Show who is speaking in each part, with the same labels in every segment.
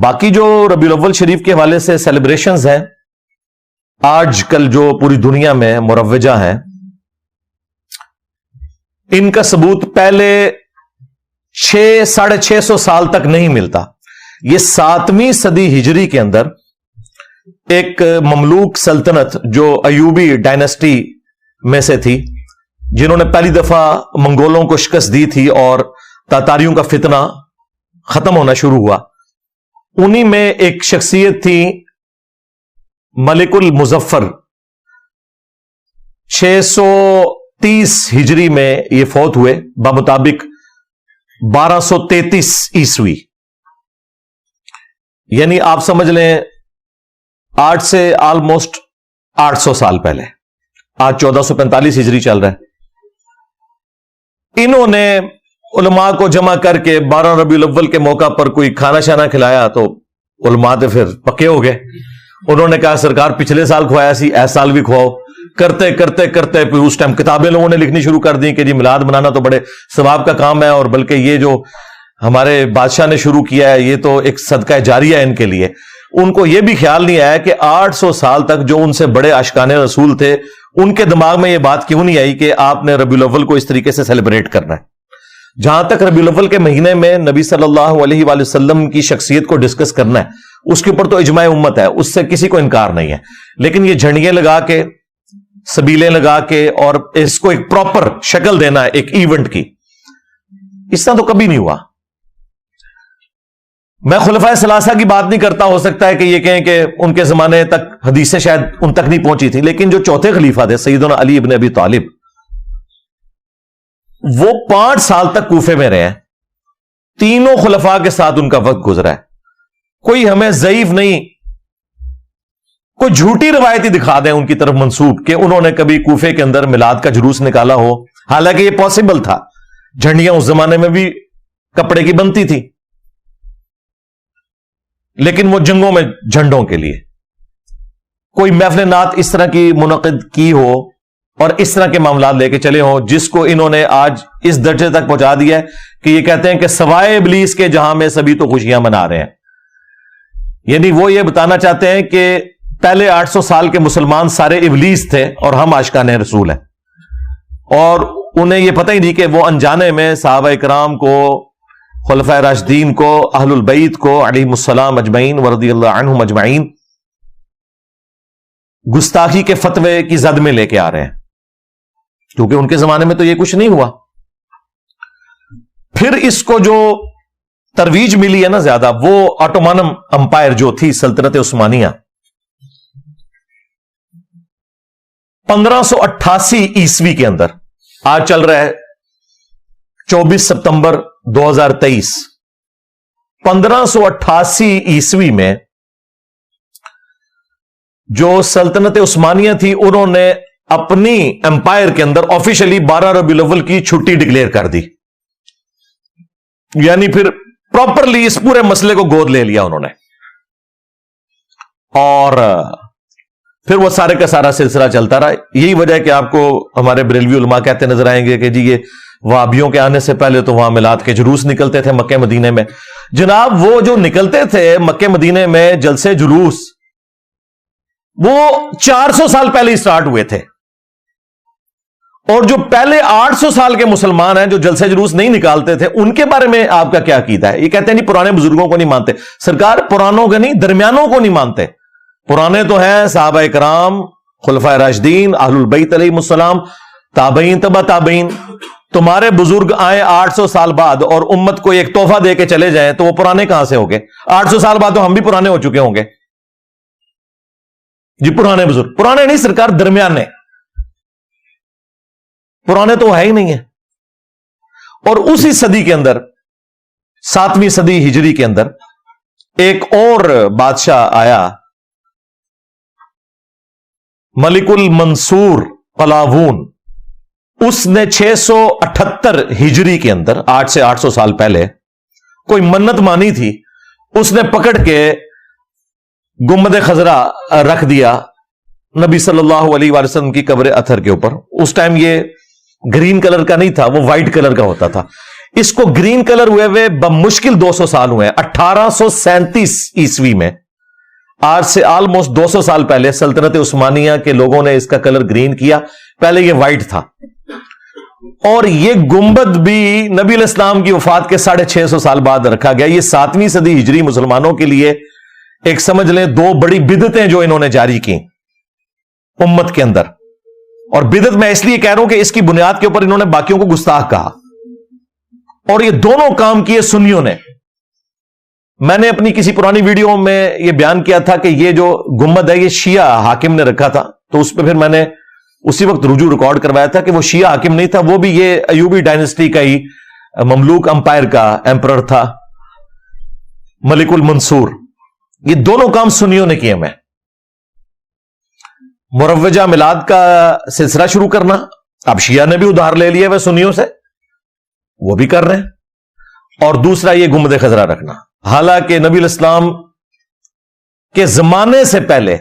Speaker 1: باقی جو ربیع الاول شریف کے حوالے سے سیلیبریشنز ہیں آج کل جو پوری دنیا میں مروجہ ہیں، ان کا ثبوت پہلے 600-650 سال تک نہیں ملتا۔ یہ 7ویں صدی ہجری کے اندر ایک مملوک سلطنت جو ایوبی ڈائنسٹی میں سے تھی، جنہوں نے پہلی دفعہ منگولوں کو شکست دی تھی اور تاتاریوں کا فتنہ ختم ہونا شروع ہوا، انہی میں ایک شخصیت تھی ملک المظفر۔ 630 ہجری میں یہ فوت ہوئے بمطابق 1233 عیسوی، یعنی آپ سمجھ لیں آج سے آلموسٹ 800 سال پہلے۔ آج 1445 ہجری چل رہا ہے۔ انہوں نے علماء کو جمع کر کے 12 ربیع الاول کے موقع پر کوئی کھانا شانا کھلایا تو علماء تو پھر پکے ہو گئے۔ انہوں نے کہا سرکار پچھلے سال کھوایا سی، اس سال بھی کھواؤ۔ کرتے کرتے کرتے پھر اس ٹائم کتابیں لوگوں نے لکھنی شروع کر دی کہ جی میلاد منانا تو بڑے ثواب کا کام ہے، اور بلکہ یہ جو ہمارے بادشاہ نے شروع کیا ہے یہ تو ایک صدقہ جاریہ ہے ان کے لیے۔ ان کو یہ بھی خیال نہیں آیا کہ 800 سال تک جو ان سے بڑے عاشقان رسول تھے ان کے دماغ میں یہ بات کیوں نہیں آئی کہ آپ نے ربیع الاول کو اس طریقے سے سیلیبریٹ کرنا ہے۔ جہاں تک ربیع الاول کے مہینے میں نبی صلی اللہ علیہ وآلہ وسلم کی شخصیت کو ڈسکس کرنا ہے، اس کے اوپر تو اجماع امت ہے، اس سے کسی کو انکار نہیں ہے۔ لیکن یہ جھنڈیاں لگا کے، سبیلیں لگا کے اور اس کو ایک پراپر شکل دینا ہے ایک ایونٹ کی، اس طرح تو کبھی نہیں ہوا۔ میں خلفائے ثلاثہ کی بات نہیں کرتا، ہو سکتا ہے کہ یہ کہیں کہ ان کے زمانے تک حدیثیں شاید ان تک نہیں پہنچی تھی، لیکن جو چوتھے خلیفہ تھے سیدنا علی ابن ابی طالب، وہ 5 سال تک کوفے میں رہے ہیں۔ تینوں خلفاء کے ساتھ ان کا وقت گزرا ہے۔ کوئی ہمیں ضعیف نہیں، کوئی جھوٹی روایتی دکھا دیں ان کی طرف منسوب کہ انہوں نے کبھی کوفے کے اندر میلاد کا جلوس نکالا ہو، حالانکہ یہ پاسبل تھا۔ جھنڈیاں اس زمانے میں بھی کپڑے کی بنتی تھی، لیکن وہ جنگوں میں جھنڈوں کے لیے۔ کوئی محفل نعت اس طرح کی منعقد کی ہو اور اس طرح کے معاملات لے کے چلے ہوں جس کو انہوں نے آج اس درجے تک پہنچا دیا ہے کہ یہ کہتے ہیں کہ سوائے ابلیس کے جہاں میں سبھی تو خوشیاں منا رہے ہیں۔ یعنی وہ یہ بتانا چاہتے ہیں کہ پہلے 800 سال کے مسلمان سارے ابلیس تھے اور ہم عاشقان رسول ہیں، اور انہیں یہ پتہ ہی نہیں کہ وہ انجانے میں صحابہ کرام کو، خلفائے راشدین کو، اہل البیت کو علیہم السلام اجمعین ورضی اللہ عنہم اجمعین گستاخی کے فتوے کی زد میں لے کے آ رہے ہیں، کیونکہ ان کے زمانے میں تو یہ کچھ نہیں ہوا۔ پھر اس کو جو ترویج ملی ہے نا زیادہ، وہ آٹومان امپائر جو تھی سلطنت عثمانیہ، 1588 عیسوی کے اندر، آج چل رہا ہے 24 ستمبر 2023، 1588 عیسوی میں جو سلطنت عثمانیہ تھی انہوں نے اپنی امپائر کے اندر آفیشلی 12 ربیع الاول کی چھٹی ڈکلیئر کر دی، یعنی پھر پراپرلی اس پورے مسئلے کو گود لے لیا انہوں نے، اور پھر وہ سارے کا سارا سلسلہ چلتا رہا۔ یہی وجہ ہے کہ آپ کو ہمارے بریلوی علماء کہتے نظر آئیں گے کہ جی یہ وہابیوں کے آنے سے پہلے تو وہاں میلاد کے جلوس نکلتے تھے مکہ مدینے میں۔ جناب وہ جو نکلتے تھے مکہ مدینے میں جلسے جلوس، وہ 400 سال پہلے ہی سٹارٹ ہوئے تھے، اور جو پہلے 800 سال کے مسلمان ہیں جو جلسے جلوس نہیں نکالتے تھے، ان کے بارے میں آپ کا کیا عقیدہ ہے؟ یہ کہتے ہیں نہیں پرانے بزرگوں کو نہیں مانتے۔ سرکار پرانوں کے نہیں، درمیانوں کو نہیں مانتے۔ پرانے تو ہیں صحابہ کرام، خلفائے راشدین، اہل البیت علیہم السلام، تابعین، تبع تابعین۔ تمہارے بزرگ آئے 800 سال بعد اور امت کو ایک تحفہ دے کے چلے جائیں تو وہ پرانے کہاں سے ہو گئے؟ 800 سال بعد تو ہم بھی پرانے ہو چکے ہوں گے جی۔ پرانے بزرگ پرانے نہیں سرکار، درمیانے، پرانے تو ہے ہی نہیں ہے۔ اور اسی صدی کے اندر، 7ویں صدی ہجری کے اندر، ایک اور بادشاہ آیا، ملک المنصور قلاوون۔ اس نے 678 ہجری کے اندر، آج سے 800 سال پہلے، کوئی منت مانی تھی، اس نے پکڑ کے گنبد خضرا رکھ دیا نبی صلی اللہ علیہ وآلہ وسلم کی قبر اطہر کے اوپر۔ اس ٹائم یہ گرین کلر کا نہیں تھا، وہ وائٹ کلر کا ہوتا تھا۔ इसको ग्रीन कलर हुए बमुश्किल 200 साल हुए हैं। 1837 ईस्वी में, आज से ऑलमोस्ट 200 साल पहले सल्तनत उस्मानिया के लोगों ने इसका कलर ग्रीन किया। पहले ये व्हाइट था। और ये गुंबद भी नबी इस्लाम की वफात के 650 साल बाद रखा गया। ये 7वीं सदी हिजरी मुसलमानों के लिए एक समझ लें 2 बड़ी बिदतें जो इन्होंने जारी की उम्मत के अंदर। और बिदत मैं इसलिए कह रहा हूं कि इसकी बुनियाद के ऊपर इन्होंने बाकियों को गुस्ताख कहा, और ये दोनों काम किए सुन्नियों ने। मैंने अपनी किसी पुरानी वीडियो में यह बयान किया था कि ये जो गुंबद है ये शिया हाकिम ने रखा था, तो उस पर फिर मैंने उसी वक्त रुजू रिकॉर्ड करवाया था कि वो शिया हाकिम नहीं था, वो भी ये अयूबी डायनेस्टी का ही ममलूक अंपायर का एम्परर था, मलिकुल मंसूर। ये दोनों काम सुन्नियों ने किए। मैं मुरव्वजा मिलाद का सिलसिला शुरू करना, अब शिया ने भी उधार ले लिया वह सुन्नियों से, वो भी कर रहे हैं। और दूसरा ये गुंबद खजरा रखना, हालांकि नबी इस्लाम के जमाने से पहले,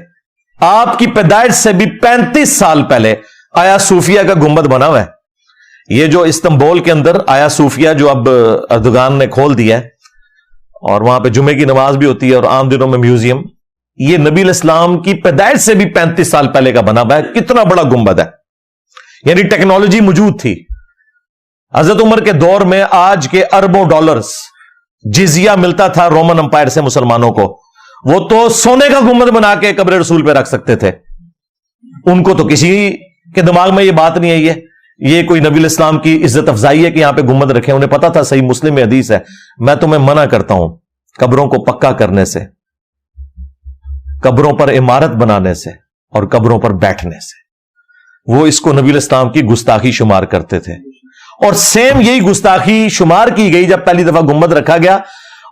Speaker 1: आपकी पैदाइश से भी 35 साल पहले आया सूफिया का गुंबद बना हुआ है। ये जो इस्तांबुल के अंदर आया सूफिया जो अब अर्दोगान ने खोल दिया है, और वहां पे जुमे की नमाज भी होती है और आम दिनों में म्यूजियम, ये नबी इस्लाम की पैदाइश से भी 35 साल पहले का बना हुआ है। कितना बड़ा गुंबद है, यानी टेक्नोलॉजी मौजूद थी। हजरत उमर के दौर में आज के अरबों डॉलर्स जिजिया मिलता था रोमन अंपायर से मुसलमानों को, वो तो सोने का गुंबद बना के कब्र रसूल पे रख सकते थे। उनको तो किसी के दिमाग में ये बात नहीं आई है, ये कोई नबी इस्लाम की इज्जत अफजाई है कि यहां पे गुंबद रखे। उन्हें पता था, सही मुस्लिम में हदीस है, मैं तुम्हें मना करता हूं कब्रों को पक्का करने से, कब्रों पर इमारत बनाने से और कब्रों पर बैठने से। वो इसको नबी इस्लाम की गुस्ताखी शुमार करते थे। और सेम यही गुस्ताखी शुमार की गई जब पहली दफा गुंबद रखा गया,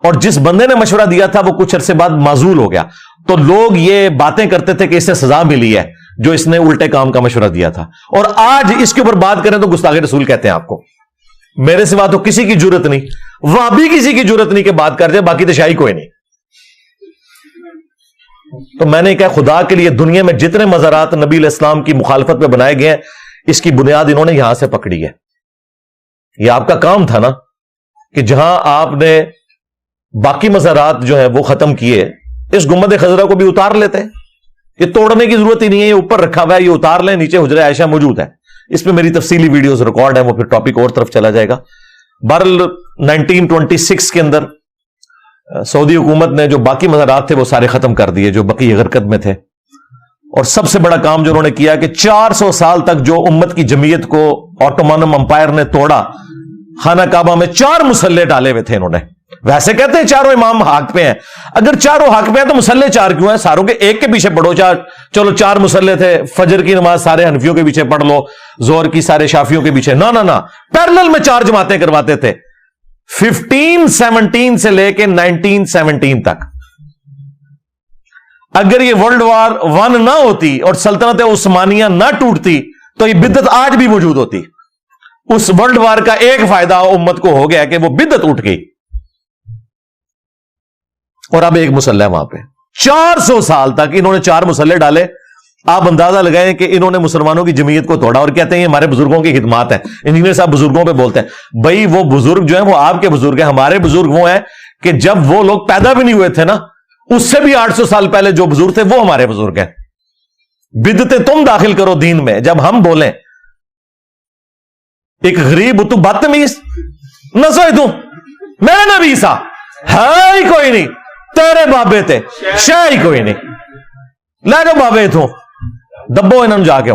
Speaker 1: और जिस बंदे ने मशवरा दिया था वो कुछ अरसे बाद माजूल हो गया। तो लोग ये बातें करते थे कि इससे सजा मिली है जो इसने उल्टे काम का मशवरा दिया था। और आज इसके ऊपर बात करें तो गुस्ताखे रसूल कहते हैं आपको। मेरे सिवा तो किसी की जरूरत नहीं, वह भी किसी की जरूरत नहीं कि बात कर दे, बाकी तो शाही कोई नहीं। तो मैंने कहा खुदा के लिए दुनिया में जितने मज़ारात नबी इस्लाम की मुखालफत में बनाए गए हैं, इसकी बुनियाद इन्होंने यहां से पकड़ी है। यह आपका काम था ना कि जहां आपने बाकी मज़ारात जो है वो खत्म किए, इस गुंबद खजरा को भी उतार लेते हैं। ये तोड़ने की जरूरत ही नहीं है, ये ऊपर रखा हुआ है, ये उतार लें। नीचे हुजरा आयशा मौजूद है, इस पे मेरी तफसीली वीडियोस रिकॉर्ड है, वो फिर टॉपिक और तरफ चला जाएगा। बहरहाल 1926 के अंदर सऊदी हुकूमत ने जो बाकी मज़ारात थे वो सारे खत्म कर दिए जो बकी गरकत में थे। और सबसे बड़ा काम जो उन्होंने किया कि 400 साल तक जो उम्मत की जमीयत को ऑटोमन अंपायर ने तोड़ा, खाना काबा में 4 मुसल्ले डाले हुए थे इन्होंने। वैसे कहते हैं चारों इमाम हक पे हैं, अगर चारों हक पे हैं तो मुसल्ले 4 क्यों हैं? सारों के एक के पीछे पढ़ो। चलो 4 मुसल्ले थे, फजर की नमाज सारे हनफियों के पीछे पढ़ लो, जोहर की सारे शाफियों के पीछे। ना ना ना, पैरेलल में 4 जमातें करवाते थे 1517 से लेके 1917 तक। अगर ये वर्ल्ड वॉर 1 ना होती और सल्तनत उस्मानिया ना टूटती तो ये बिद्दत आज भी मौजूद होती। उस वर्ल्ड वॉर का एक फायदा उम्मत को हो गया कि वो बिद्दत उठ गई, और अब एक मुसल्ला है वहां पे। 400 साल तक इन्होंने 4 मुसल्ले डाले। आप अंदाजा लगाएं कि इन्होंने मुसलमानों की जमीयत को तोड़ा, और कहते हैं ये हमारे बुजुर्गों की खिदमत है। इंजीनियर साहब बुजुर्गों पे बोलते हैं, भाई वो बुजुर्ग जो है वो आपके बुजुर्ग हैं, हमारे बुजुर्ग वो हैं कि जब वो लोग पैदा भी नहीं हुए थे ना, उससे भी 800 साल पहले जो बुजुर्ग थे वो हमारे बुजुर्ग हैं। बिदते तुम दाखिल करो दीन में। जब हम बोलें एक गरीब तू बदतमीज न सोए तू, मेरा नबी सा है ही कोई नहीं, तेरे बाबे थे शाह ही कोई नहीं, ले जाओ बाबे इथों दब्बो इन्होंने जाके।